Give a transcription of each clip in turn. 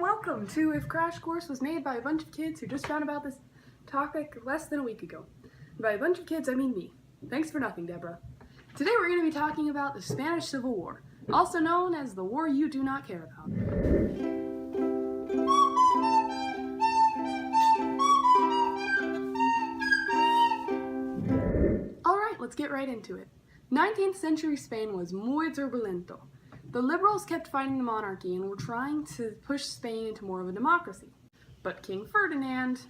welcome to If Crash Course was made by a bunch of kids who just found about this topic less than a week ago. And by a bunch of kids, I mean me. Thanks for nothing, Deborah. Today we're going to be talking about the Spanish Civil War, also known as the war you do not care about. Alright, let's get right into it. 19th century Spain was muy turbulento. The liberals kept fighting the monarchy and were trying to push Spain into more of a democracy. But King Ferdinand,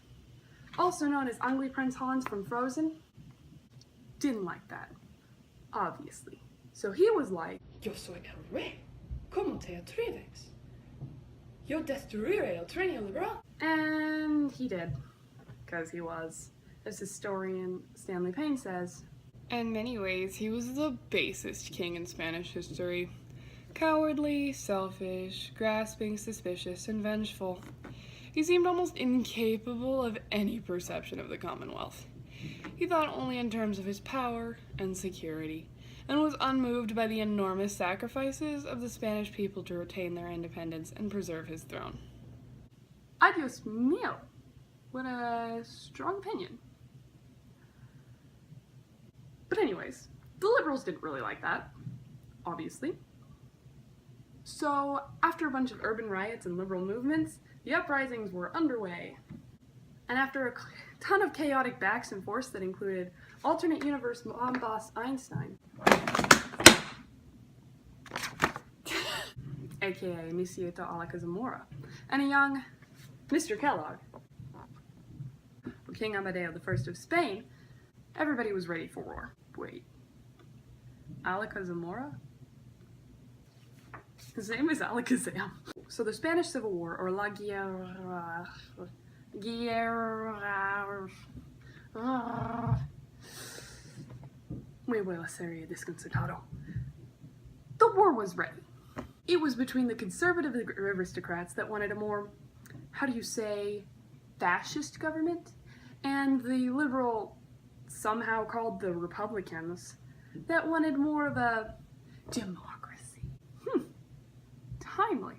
also known as Ugly Prince Hans from Frozen, didn't like that, obviously. So he was like, Yo soy el rey. ¿Cómo te atreves? Yo destruiré el trono liberal. and he did, because he was, as historian Stanley Payne says. In many ways, he was the basest king in Spanish history. Cowardly, selfish, grasping, suspicious, and vengeful. He seemed almost incapable of any perception of the Commonwealth. He thought only in terms of his power and security, and was unmoved by the enormous sacrifices of the Spanish people to retain their independence and preserve his throne. Ay Dios mío, what a strong opinion. But anyways, the liberals didn't really like that, obviously. So, after a bunch of urban riots and liberal movements, the uprisings were underway. And after a ton of chaotic backs and forth that included alternate universe mob boss Einstein, aka Misieto Alcazamora, and a young Mr. Kellogg, or King Amadeo I of Spain, everybody was ready for war. Wait, Alcazamora? His name is Alakazam. So the Spanish Civil War, or La Guerra... Muy buena serie desconcertado. The war was ready. It was between the conservative aristocrats that wanted a more, how do you say, fascist government, and the liberal, somehow called the Republicans, that wanted more of a democracy. Timely.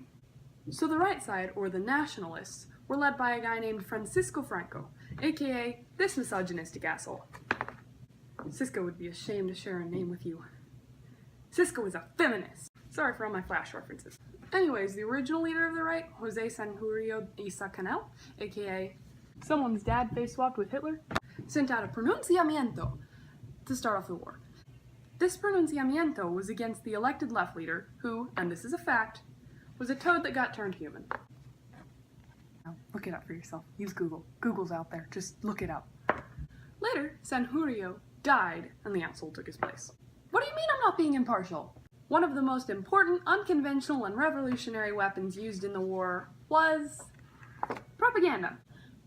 So the right side, or the nationalists, were led by a guy named Francisco Franco, aka this misogynistic asshole. Cisco would be ashamed to share a name with you. Cisco is a feminist. Sorry for all my Flash references. Anyways, the original leader of the right, Jose Sanjurjo Isa Canel, aka someone's dad face swapped with Hitler, sent out a pronunciamiento to start off the war. This pronunciamiento was against the elected left leader, who, and this is a fact, was a toad that got turned human. Now, look it up for yourself. Use Google. Google's out there. Just look it up. Later, Sanjurjo died, and the asshole took his place. What do you mean I'm not being impartial? One of the most important, unconventional, and revolutionary weapons used in the war was propaganda.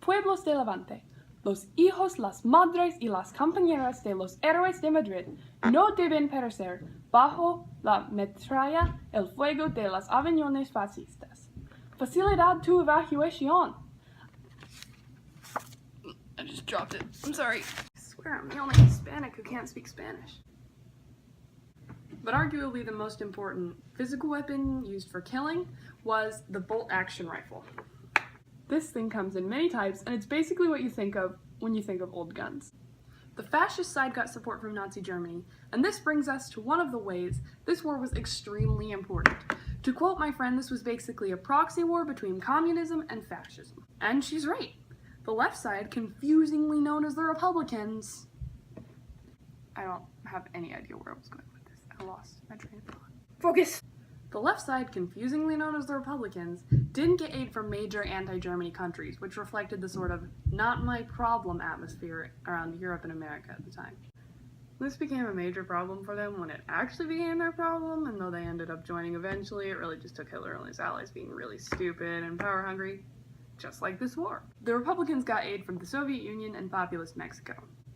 Pueblos de Levante, los hijos, las madres y las compañeras de los héroes de Madrid no deben perecer bajo la metralla el fuego de las aviones fascistas. Facilidad tu evacuación. I just dropped it. I'm sorry. I swear I'm the only Hispanic who can't speak Spanish. But arguably the most important physical weapon used for killing was the bolt-action rifle. This thing comes in many types, and it's basically what you think of when you think of old guns. The fascist side got support from Nazi Germany, and this brings us to one of the ways this war was extremely important. To quote my friend, this was basically a proxy war between communism and fascism. And she's right. The left side, confusingly known as the Republicans... I don't have any idea where I was going with this. I lost my train of thought. Focus! The left side, confusingly known as the Republicans, didn't get aid from major anti-Germany countries, which reflected the sort of not my problem atmosphere around Europe and America at the time. This became a major problem for them when it actually became their problem, and though they ended up joining eventually, it really just took Hitler and his allies being really stupid and power-hungry, just like this war. The Republicans got aid from the Soviet Union and populist Mexico,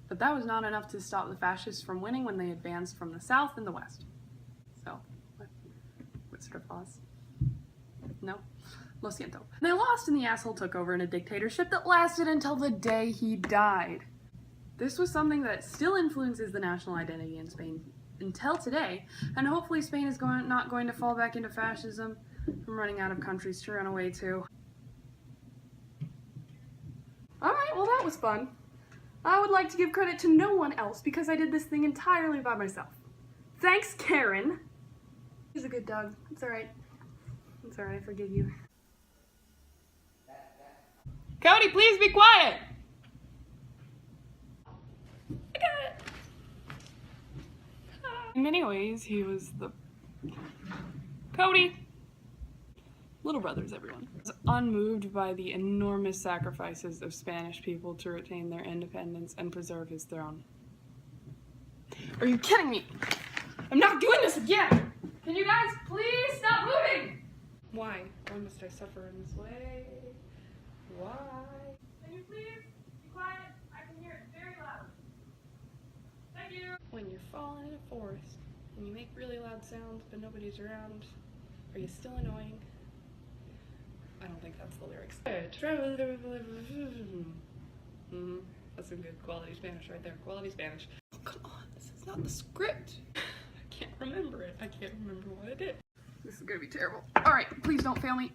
but that was not enough to stop the fascists from winning when they advanced from the south and the west. So, what sort of pause? No? Lo siento. They lost and the asshole took over in a dictatorship that lasted until the day he died. This was something that still influences the national identity in Spain until today, and hopefully Spain is not going to fall back into fascism from running out of countries to run away to. Alright, well that was fun. I would like to give credit to no one else because I did this thing entirely by myself. Thanks, Karen. He's a good dog. It's alright. It's alright, I forgive you. Cody, please be quiet! I got it. In many ways, he was the... Cody! Little brothers, everyone. Was unmoved by the enormous sacrifices of Spanish people to retain their independence and preserve his throne. Are you kidding me? I'm not doing this again! Can you guys please stop moving? Why? Why must I suffer in this way? Why? Can you please be quiet? I can hear it very loud. Thank you. When you're falling in a forest and you make really loud sounds but nobody's around, are you still annoying? I don't think that's the lyrics. That's some good quality Spanish right there. Quality Spanish. Oh, come on, this is not the script. I can't remember it. I can't remember what it is. This is gonna be terrible. Alright, please don't fail me.